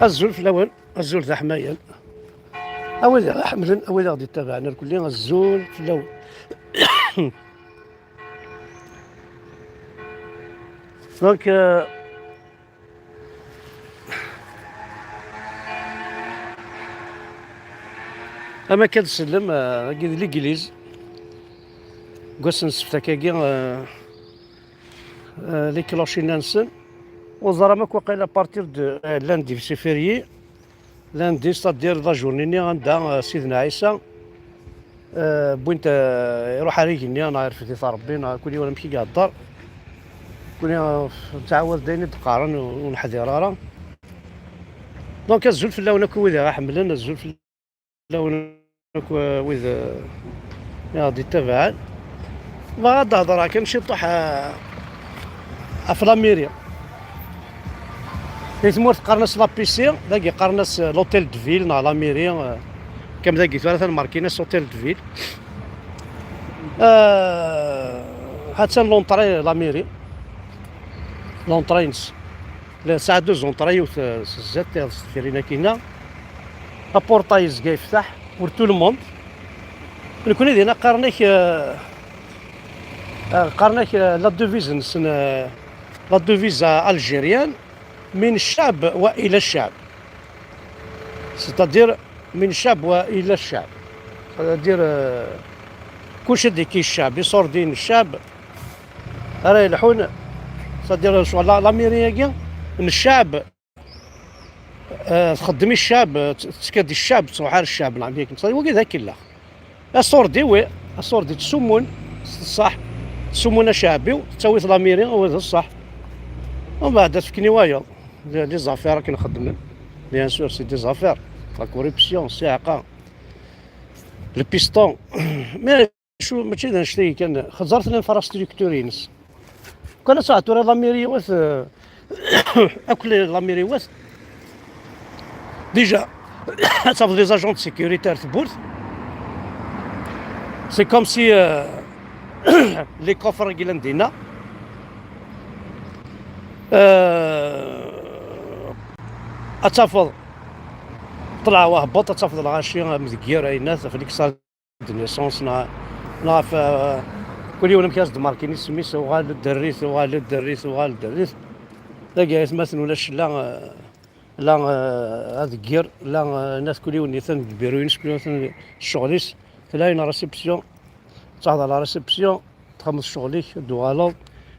الزول في الاول، الزول ذا حمايل اويلي غا حملن اويلي غادي يتابعنا الكل الزول في الاول. دونك اما كنسلم كي ليكليز كواس نسفتا كاكي لي كلوشي نانسن وزرامك واقيلا بارتير دو لاندي في فيفري لاندي ستادير لا جورني عندها سيدنا عيسى بوينت يروح عليك انا عارف في ربي كل يوم نمشي كاع الدار كل يوم تعاود دايني تقارن ونحذر راه دونك الزول في الاول ويذا حملنا الزول في الاول ويذا غادي تبع غادا هضره كنمشي نطيح في لاميريا يتمور قرناس لابيسي داكي قرناس لوتيل دو فيل نا لاميريا كم داكي ثلاثه ماركيناس اوتيل دو فيل حتى لونطري لاميري لونطرينس ساعة دو زونطري وسزات فيرينا كينا ابورطايز كاع يفتح بور تو لو موند نكون هنا قرناك لا دوفيز نسن لا دوفيز الجيريان من الشعب والى الشعب ستادير من الشعب والى الشعب ستادير كلشي ديكي الشعب يصور دين الشعب راه يلحون ستادير شغل لاميريا كاع من الشعب تخدمي الشعب تسكدي الشعب تروح على الشعب نعم ياك نصاي وكذا كلا الصوردي وي الصوردي تسمون صح تسمون شعبي وتسوي لاميريا وهذا الصح ومن بعد تفكني وايا لي زافير كنخدم بيان سور سي دي زافير لا كوريبسيون الصياعقه البيستون مي شو ماشي نشتي كان خزرت الانفراستركتورينس كان ساعتو راه لاميريا واث اكل لاميريا واث ديجا صافي دي زاجون دو سيكوريتي تبورت سي كوم سي لي كوفر كي لندينا اتفضل طلع وهبط اتفضل الغاشي مذكير اي ناس في ديك السال دو نيسونس نعرف كل يوم مكاس د ماركيني سميس وغال الدريس وغال الدريس وغال الدريس تلقى مثلا ولا شلا لا هذا كير لا الناس كل يوم نيثان بيروينس كل يوم الشغليس تلاقي ريسبسيون تهضر على ريسبسيون تخلص شغليك دوالو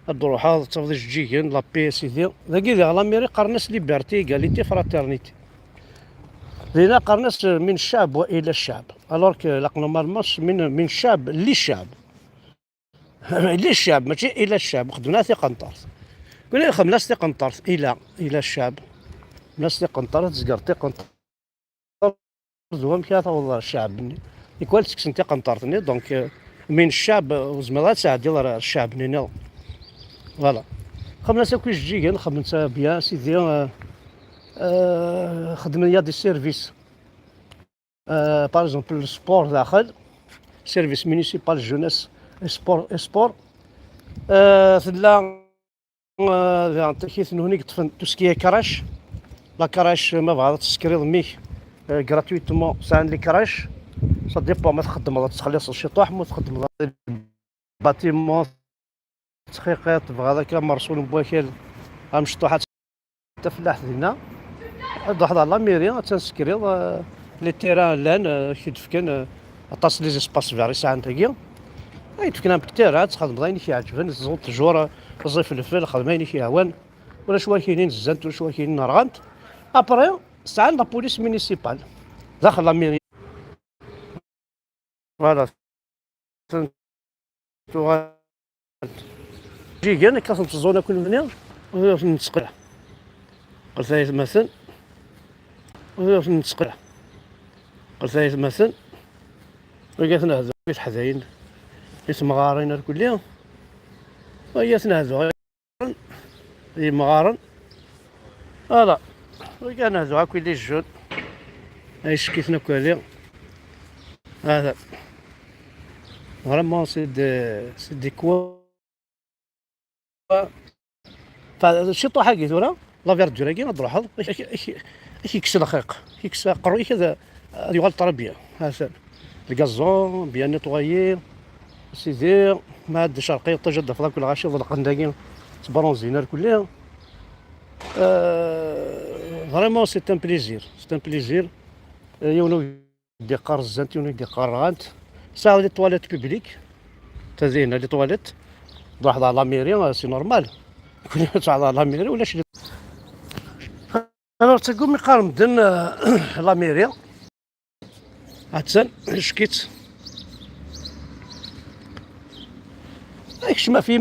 الدروحات تفضل جيجن لا بي سي ذاكي ذا لاميري قرناس ليبرتي ايغاليتي فراترنيتي لينا قرناس من الشعب والى الشعب الوغ لا نورمالمون من الشعب للشعب للشعب ماشي الى الشعب خدمنا ثقه نطرس قلنا خمنا ثقه نطرس الى الشعب ناس ثقه نطرس زقرتي قنطرس زوام كي والله الشعب يكوال سكسن ثقه نطرسني دونك من الشعب وزمالات ساعه ديال الشعب نينا فوالا خدمنا سا كويش جيجن خدمت بيان سيدي خدمنا يا دي سيرفيس باغ اكزومبل السبور داخل سيرفيس مينيسيبال جونيس سبور ثلا كيف هونيك طفن توسكي كراش لا كراش ما بغا تسكريض ميك غراتويتمون سان لي كراش سا ديبون ما تخدم تخلص الشطوح ما تخدم باتيمون تحقيقات تبغى هذاك مرسول بواكل مشطوحات تفلاح ديالنا هاد واحد لا ميري تنسكريض لي تيران لان كيتفكن اطاس لي زيسباس فيري ساعه نتاكيا تفكنا بكتير تخدم ضايني كيعجبني زوط الجوره الزيف الفل خدميني كيهوان ولا شويه كاينين الزنت ولا شويه كاينين رغانت ابري ساعه لا بوليس مينيسيبال داخل لا ميري فوالا جي كان كتصنت الزونه كل منيا نتسقع قلت لها مثلا نتسقع قلت لها مثلا لقيت نهضو في الحذاين اسم مغارين الكل يوم وهي تنهزو هي مغارن فوالا لقينا نهزو هاكي لي الجود هاي شكيتنا كاليا هذا فريمون سي دي كوا شي طوحه كي ثورا لا فيردولا كي نضروحو كيكس الرقيق كيكس قروي كذا هذه غلطة بيان هاسان الكازون بيان نيطوايي سيدي ما عاد شرقي تجد فضل كل غاشي ضلق نداكين تبرونزينا كلها فريمون سي ان بليزير سي ان بليزير يونو دي قرزانت يونو دي قرغانت ساعة لي تواليت بوبليك تزين لي تواليت واحد على لاميري سي نورمال كل على لاميري ولا شي انا تقول مي قارن مدن لاميري عتسن شكيت داكشي ما فيه